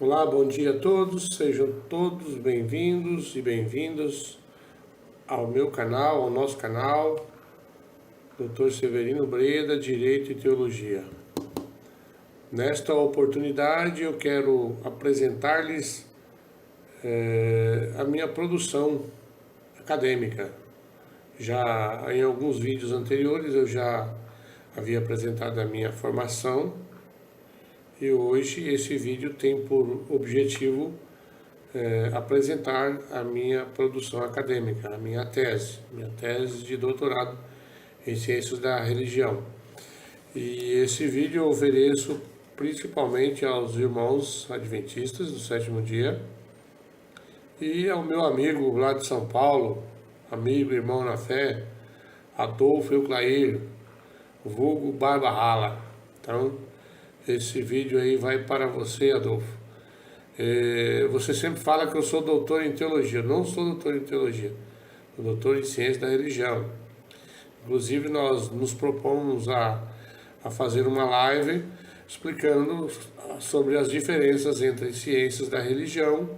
Olá, bom dia a todos, sejam todos bem-vindos e bem-vindas ao meu canal, ao nosso canal, Dr. Severino Breda, Direito e Teologia. Nesta oportunidade eu quero apresentar-lhes a minha produção acadêmica. Já em alguns vídeos anteriores eu já havia apresentado a minha formação e hoje esse vídeo tem por objetivo apresentar a minha produção acadêmica, a minha tese de doutorado em Ciências da Religião. E esse vídeo eu ofereço principalmente aos irmãos adventistas do sétimo dia e ao meu amigo lá de São Paulo, amigo, irmão na fé, Adolfo Euclair, vulgo Barba Rala. Então, esse vídeo aí vai para você, Adolfo. Você sempre fala que eu sou doutor em teologia. Eu não sou doutor em teologia, sou doutor em ciência da religião. Inclusive, nós nos propomos a fazer uma live explicando sobre as diferenças entre ciências da religião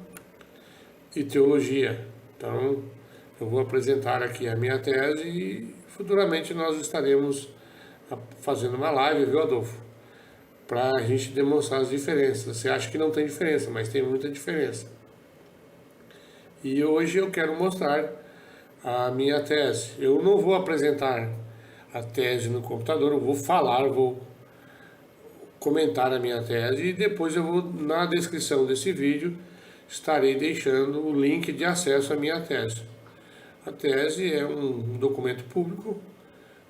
e teologia. Então, eu vou apresentar aqui a minha tese e futuramente nós estaremos fazendo uma live, viu, Adolfo? Para a gente demonstrar as diferenças. Você acha que não tem diferença, mas tem muita diferença. E hoje eu quero mostrar a minha tese. Eu não vou apresentar a tese no computador, eu vou falar, vou comentar a minha tese e depois eu vou, na descrição desse vídeo, estarei deixando o link de acesso à minha tese. A tese é um documento público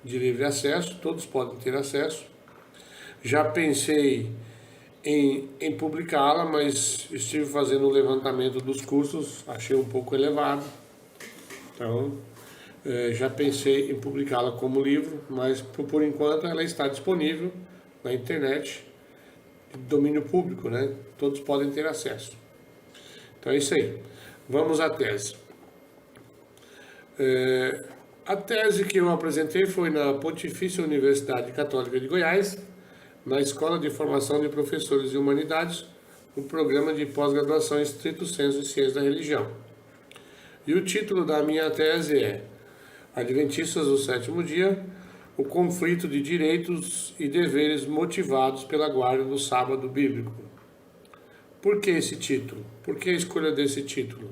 de livre acesso, todos podem ter acesso. Já pensei em publicá-la, mas estive fazendo o levantamento dos custos, achei um pouco elevado. Então, já pensei em publicá-la como livro, mas por enquanto ela está disponível na internet, de domínio público, né? Todos podem ter acesso. Então é isso aí. Vamos à tese. A tese que eu apresentei foi na Pontifícia Universidade Católica de Goiás, na Escola de Formação de Professores de Humanidades, no programa de pós-graduação estrito sensu em Ciências da Religião. E o título da minha tese é Adventistas do Sétimo Dia, o conflito de direitos e deveres motivados pela guarda do sábado bíblico. Por que esse título? Por que a escolha desse título?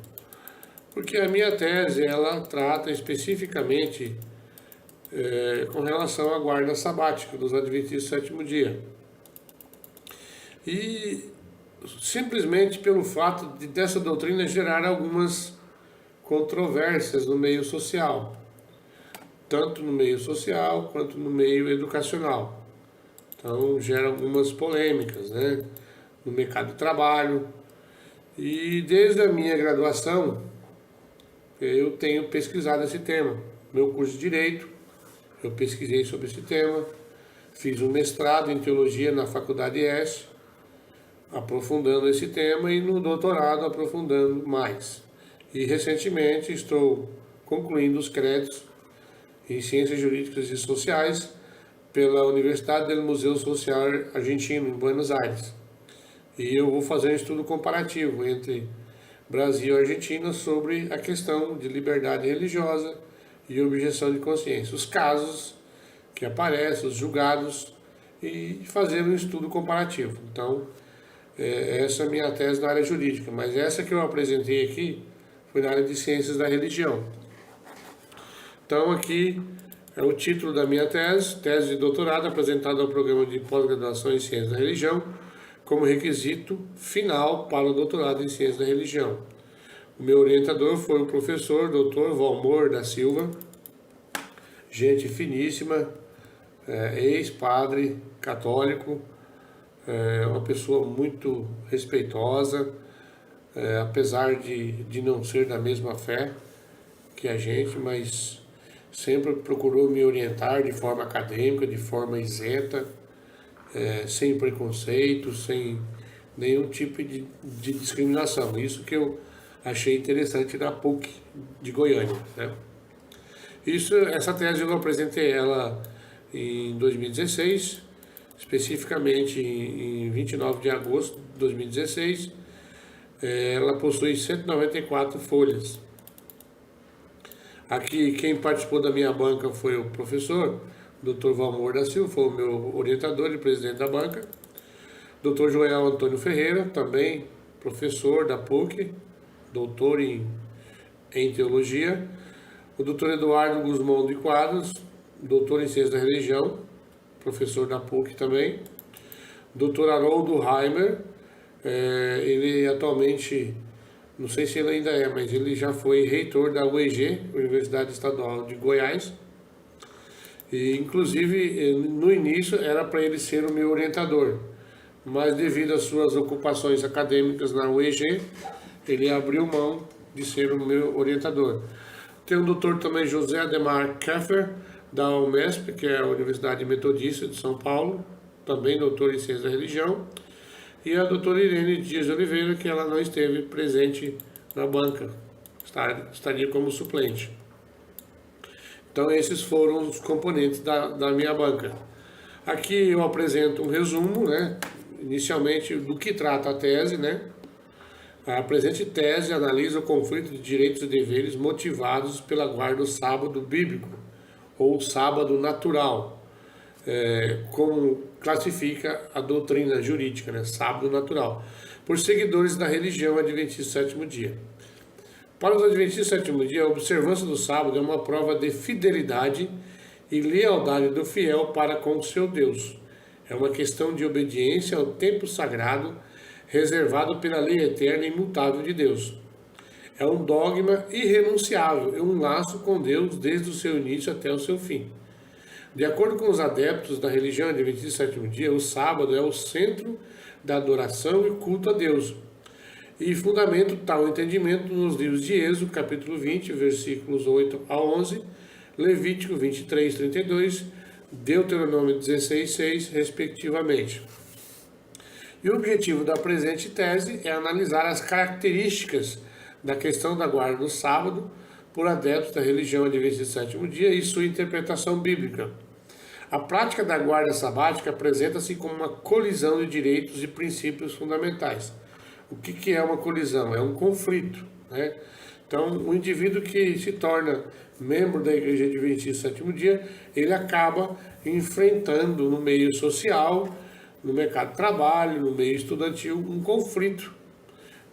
Porque a minha tese, ela trata especificamente com relação à guarda sabática dos Adventistas do sétimo dia. E simplesmente pelo fato dessa doutrina gerar algumas controvérsias no meio social, tanto no meio social quanto no meio educacional. Então gera algumas polêmicas, né, no mercado de trabalho. E desde a minha graduação eu tenho pesquisado esse tema. Meu curso de Direito, eu pesquisei sobre esse tema, fiz um mestrado em Teologia na Faculdade ES, aprofundando esse tema, e no doutorado aprofundando mais. E recentemente estou concluindo os créditos em Ciências Jurídicas e Sociais pela Universidade del Museu Social Argentino, em Buenos Aires. E eu vou fazer um estudo comparativo entre Brasil e Argentina sobre a questão de liberdade religiosa e objeção de consciência, os casos que aparecem, os julgados, e fazer um estudo comparativo. Então, essa é a minha tese na área jurídica, mas essa que eu apresentei aqui foi na área de Ciências da Religião. Então, aqui é o título da minha tese, tese de doutorado apresentada ao programa de pós-graduação em Ciências da Religião, como requisito final para o doutorado em Ciências da Religião. O meu orientador foi o professor Dr. Valmor da Silva, gente finíssima, ex-padre católico, uma pessoa muito respeitosa, apesar de não ser da mesma fé que a gente, mas sempre procurou me orientar de forma acadêmica, de forma isenta, sem preconceito, sem nenhum tipo de discriminação. Isso que eu achei interessante na PUC de Goiânia, né? Essa tese eu apresentei ela em 2016, especificamente em 29 de agosto de 2016, Ela possui 194 folhas. Aqui, quem participou da minha banca foi o professor Dr. Valmor da Silva, foi o meu orientador e presidente da banca. Dr. Joel Antônio Ferreira, também professor da PUC, doutor em teologia. O Dr. Eduardo Guzmão de Quadros, doutor em ciência da religião, professor da PUC também. Dr. Haroldo Heimer, ele atualmente, não sei se ele ainda é, mas ele já foi reitor da UEG, Universidade Estadual de Goiás. E, inclusive, no início era para ele ser o meu orientador, mas devido às suas ocupações acadêmicas na UEG, ele abriu mão de ser o meu orientador. Tem o doutor também José Ademar Keffer, da UMESP, que é a Universidade Metodista de São Paulo, também doutor em ciência da religião, e a doutora Irene Dias de Oliveira, que ela não esteve presente na banca, estaria como suplente. Então esses foram os componentes da minha banca. Aqui eu apresento um resumo, né, inicialmente do que trata a tese, né. A presente tese analisa o conflito de direitos e deveres motivados pela guarda do sábado bíblico, ou sábado natural, como classifica a doutrina jurídica, né, sábado natural, por seguidores da religião adventista do sétimo dia. Para os adventistas do sétimo dia, a observância do sábado é uma prova de fidelidade e lealdade do fiel para com o seu Deus. É uma questão de obediência ao tempo sagrado reservado pela lei eterna e imutável de Deus. É um dogma irrenunciável, é um laço com Deus desde o seu início até o seu fim. De acordo com os adeptos da religião adventista do sétimo dia, o sábado é o centro da adoração e culto a Deus. E fundamento tal entendimento nos livros de Êxodo, capítulo 20, versículos 8 a 11, Levítico 23, 32, Deuteronômio 16, 6, respectivamente. E o objetivo da presente tese é analisar as características da questão da guarda do sábado por adeptos da religião adventista do sétimo dia e sua interpretação bíblica. A prática da guarda sabática apresenta-se como uma colisão de direitos e princípios fundamentais. O que é uma colisão? É um conflito, né? Então, o indivíduo que se torna membro da Igreja Adventista do sétimo dia, ele acaba enfrentando no meio social, no mercado de trabalho, no meio estudantil, um conflito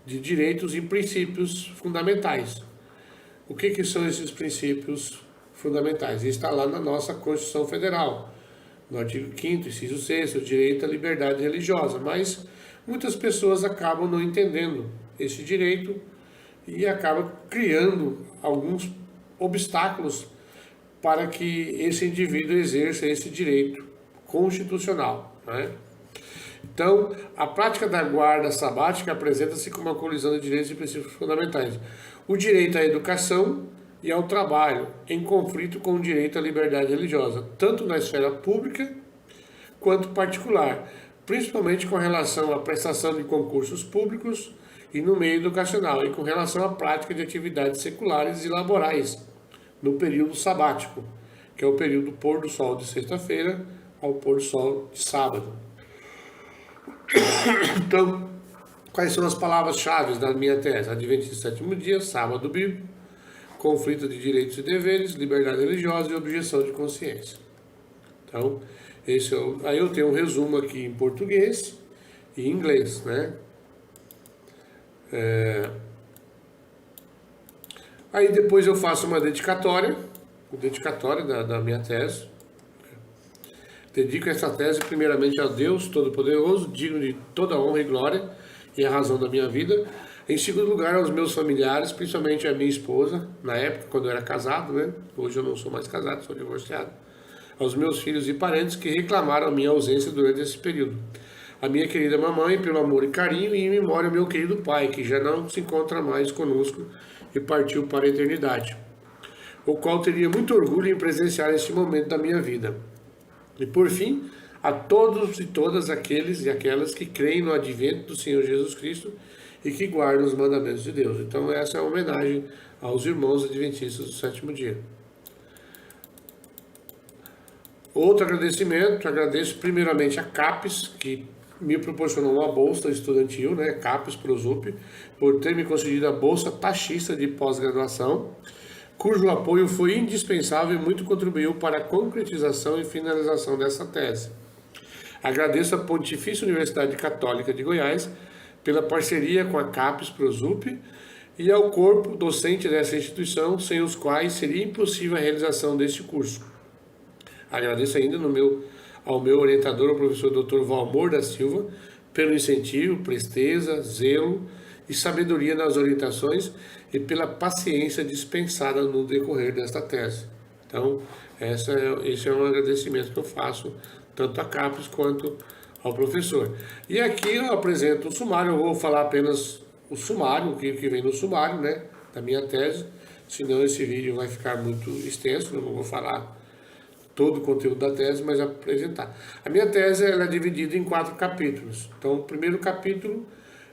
de direitos e princípios fundamentais. O que são esses princípios fundamentais? Está lá na nossa Constituição Federal, no artigo 5º, inciso 6º, o direito à liberdade religiosa, mas muitas pessoas acabam não entendendo esse direito e acabam criando alguns obstáculos para que esse indivíduo exerça esse direito constitucional, né? Então, a prática da guarda sabática apresenta-se como uma colisão de direitos e princípios fundamentais. O direito à educação e ao trabalho, em conflito com o direito à liberdade religiosa, tanto na esfera pública quanto particular, principalmente com relação à prestação de concursos públicos e no meio educacional, e com relação à prática de atividades seculares e laborais no período sabático, que é o período do pôr do sol de sexta-feira ao pôr do sol de sábado. Então, quais são as palavras-chave da minha tese? Adventista do sétimo dia, sábado bíblico, conflito de direitos e deveres, liberdade religiosa e objeção de consciência. Então, aí eu tenho um resumo aqui em português e em inglês, né? Aí depois eu faço uma dedicatória da minha tese. Dedico essa tese primeiramente a Deus Todo-Poderoso, digno de toda honra e glória e a razão da minha vida. Em segundo lugar, aos meus familiares, principalmente a minha esposa, na época, quando eu era casado, né? Hoje eu não sou mais casado, sou divorciado. Aos meus filhos e parentes que reclamaram a minha ausência durante esse período. A minha querida mamãe, pelo amor e carinho, e em memória ao meu querido pai, que já não se encontra mais conosco e partiu para a eternidade, o qual teria muito orgulho em presenciar este momento da minha vida. E por fim, a todos e todas aqueles e aquelas que creem no advento do Senhor Jesus Cristo e que guardam os mandamentos de Deus. Então essa é a homenagem aos irmãos adventistas do sétimo dia. Outro agradecimento, agradeço primeiramente a CAPES, que me proporcionou uma bolsa estudantil, né, CAPES Prosup, por ter me concedido a bolsa taxista de pós-graduação, cujo apoio foi indispensável e muito contribuiu para a concretização e finalização dessa tese. Agradeço à Pontifícia Universidade Católica de Goiás pela parceria com a CAPES Prosup e ao corpo docente dessa instituição, sem os quais seria impossível a realização deste curso. Agradeço ainda ao meu orientador, o professor Dr. Valmor da Silva, pelo incentivo, presteza, zelo e sabedoria nas orientações e pela paciência dispensada no decorrer desta tese. Então, esse é um agradecimento que eu faço tanto à CAPES quanto ao professor. E aqui eu apresento o sumário, eu vou falar apenas o sumário, o que vem no sumário, né, da minha tese, senão esse vídeo vai ficar muito extenso, eu não vou falar todo o conteúdo da tese, mas apresentar. A minha tese ela é dividida em 4 capítulos. Então, o primeiro capítulo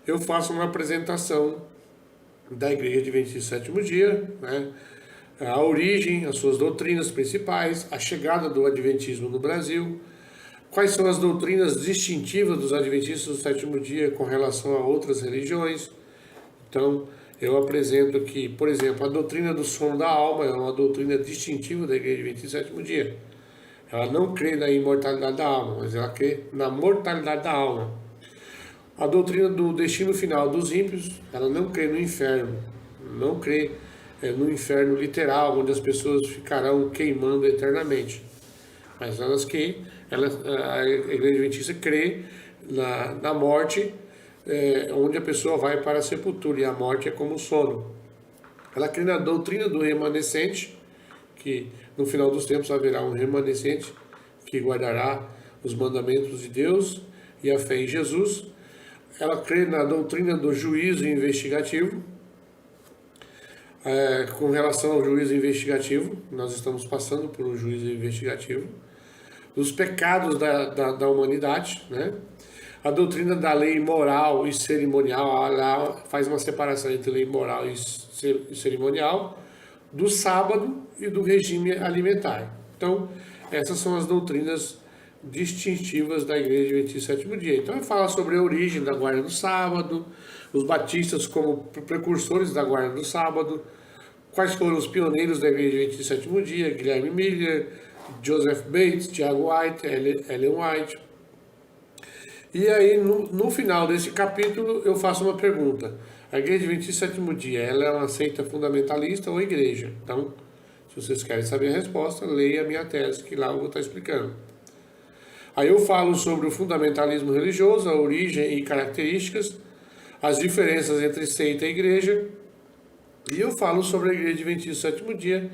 eu faço uma apresentação da Igreja Adventista do Sétimo Dia, né, a origem, as suas doutrinas principais, a chegada do Adventismo no Brasil, quais são as doutrinas distintivas dos Adventistas do Sétimo Dia com relação a outras religiões. Então, eu apresento aqui, por exemplo, a doutrina do sono da alma é uma doutrina distintiva da Igreja Adventista do Sétimo Dia. Ela não crê na imortalidade da alma, mas ela crê na mortalidade da alma. A doutrina do destino final dos ímpios, ela não crê no inferno, não crê no inferno literal, onde as pessoas ficarão queimando eternamente. Mas a Igreja Adventista crê na morte, onde a pessoa vai para a sepultura, e a morte é como o sono. Ela crê na doutrina do remanescente, que no final dos tempos haverá um remanescente que guardará os mandamentos de Deus e a fé em Jesus. Ela crê na doutrina do juízo investigativo. Com relação ao juízo investigativo, nós estamos passando por um juízo investigativo, dos pecados da humanidade, né? A doutrina da lei moral e cerimonial, ela faz uma separação entre lei moral e cerimonial, do sábado e do regime alimentar. Então, essas são as doutrinas distintivas da Igreja Adventista do Sétimo Dia. Então, ele fala sobre a origem da guarda do sábado, os batistas como precursores da guarda do sábado, quais foram os pioneiros da Igreja Adventista do Sétimo Dia, Guilherme Miller, Joseph Bates, Tiago White, Ellen White. E aí, no final desse capítulo, eu faço uma pergunta. A Igreja Adventista do Sétimo Dia, ela é uma seita fundamentalista ou igreja? Então, se vocês querem saber a resposta, leia a minha tese, que lá eu vou estar explicando. Aí eu falo sobre o fundamentalismo religioso, a origem e características, as diferenças entre seita e igreja, e eu falo sobre a Igreja Adventista do Sétimo Dia,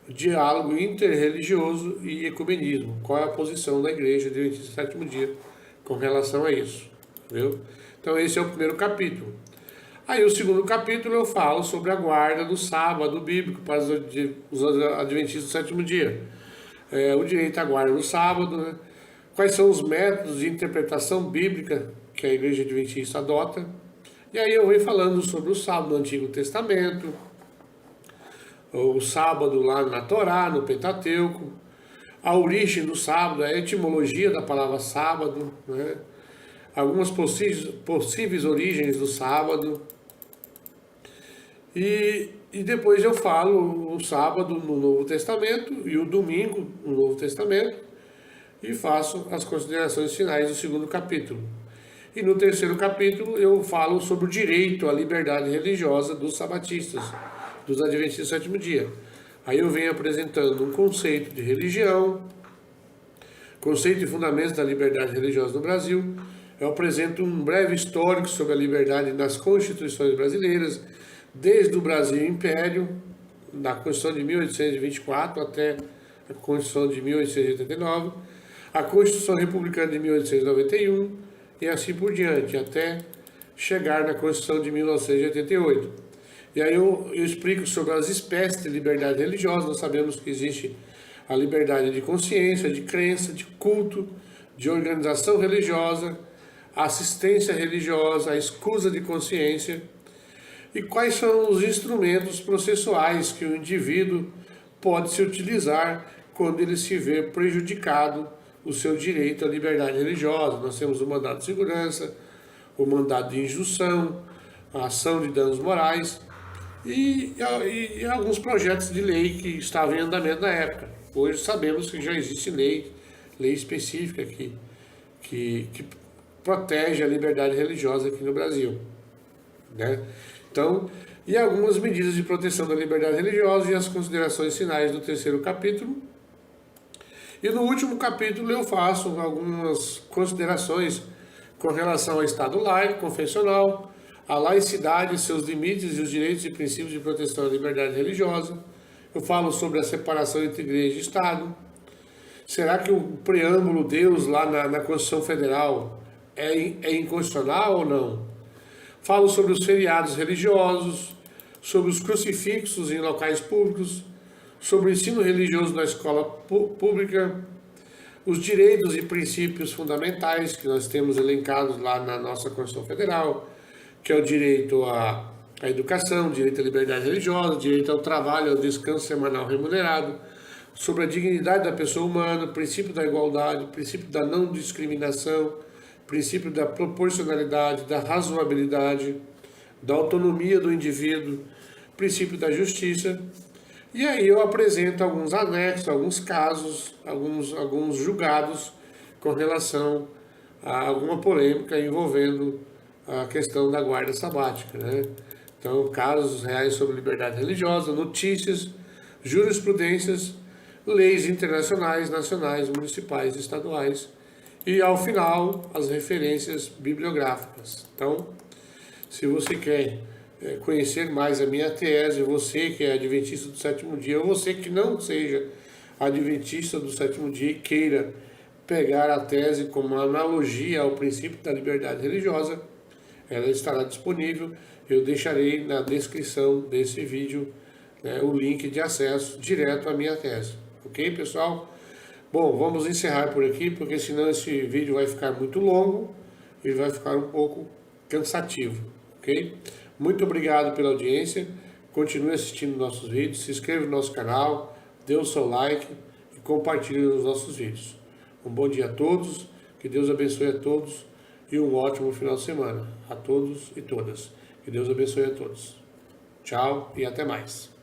diálogo interreligioso e ecumenismo. Qual é a posição da Igreja Adventista do Sétimo Dia com relação a isso, viu? Então esse é o primeiro capítulo. Aí o segundo capítulo eu falo sobre a guarda do sábado bíblico para os Adventistas do Sétimo Dia. O direito à guarda do sábado, né? Quais são os métodos de interpretação bíblica que a Igreja Adventista adota. E aí eu venho falando sobre o sábado no Antigo Testamento, o sábado lá na Torá, no Pentateuco, a origem do sábado, a etimologia da palavra sábado, né? Algumas possíveis origens do sábado. E depois eu falo o sábado no Novo Testamento e o domingo no Novo Testamento e faço as considerações finais do segundo capítulo. E no terceiro capítulo eu falo sobre o direito à liberdade religiosa dos sabatistas, dos Adventistas do Sétimo Dia. Aí eu venho apresentando um conceito de religião, conceito e fundamentos da liberdade religiosa no Brasil. Eu apresento um breve histórico sobre a liberdade nas constituições brasileiras, desde o Brasil Império, da Constituição de 1824 até a Constituição de 1889, a Constituição Republicana de 1891 e assim por diante, até chegar na Constituição de 1988. E aí eu explico sobre as espécies de liberdade religiosa. Nós sabemos que existe a liberdade de consciência, de crença, de culto, de organização religiosa, a assistência religiosa, a escusa de consciência, e quais são os instrumentos processuais que o indivíduo pode se utilizar quando ele se vê prejudicado o seu direito à liberdade religiosa. Nós temos o mandado de segurança, o mandado de injunção, a ação de danos morais e alguns projetos de lei que estavam em andamento na época. Hoje sabemos que já existe lei específica que protege a liberdade religiosa aqui no Brasil, né? Então, e algumas medidas de proteção da liberdade religiosa e as considerações finais do 3º capítulo. E no último capítulo eu faço algumas considerações com relação ao Estado laico, confessional, a laicidade, seus limites e os direitos e princípios de proteção à liberdade religiosa. Eu falo sobre a separação entre igreja e Estado. Será que o preâmbulo Deus lá na Constituição Federal é inconstitucional ou não? Falo sobre os feriados religiosos, sobre os crucifixos em locais públicos, sobre o ensino religioso na escola pública, os direitos e princípios fundamentais que nós temos elencados lá na nossa Constituição Federal, que é o direito à educação, direito à liberdade religiosa, direito ao trabalho, ao descanso semanal remunerado, sobre a dignidade da pessoa humana, princípio da igualdade, princípio da não discriminação, princípio da proporcionalidade, da razoabilidade, da autonomia do indivíduo, princípio da justiça. E aí eu apresento alguns anexos, alguns casos, alguns julgados com relação a alguma polêmica envolvendo a questão da guarda sabática, né? Então, casos reais sobre liberdade religiosa, notícias, jurisprudências, leis internacionais, nacionais, municipais, estaduais e, ao final, as referências bibliográficas. Então, se você quer conhecer mais a minha tese, você que é adventista do 7º dia, ou você que não seja adventista do 7º dia e queira pegar a tese como uma analogia ao princípio da liberdade religiosa, ela estará disponível. Eu deixarei na descrição desse vídeo, né, o link de acesso direto à minha tese. Ok, pessoal? Bom, vamos encerrar por aqui, porque senão esse vídeo vai ficar muito longo e vai ficar um pouco cansativo. Ok? Muito obrigado pela audiência. Continue assistindo nossos vídeos, se inscreva no nosso canal, dê o seu like e compartilhe os nossos vídeos. Um bom dia a todos, que Deus abençoe a todos e um ótimo final de semana a todos e todas. Que Deus abençoe a todos. Tchau e até mais.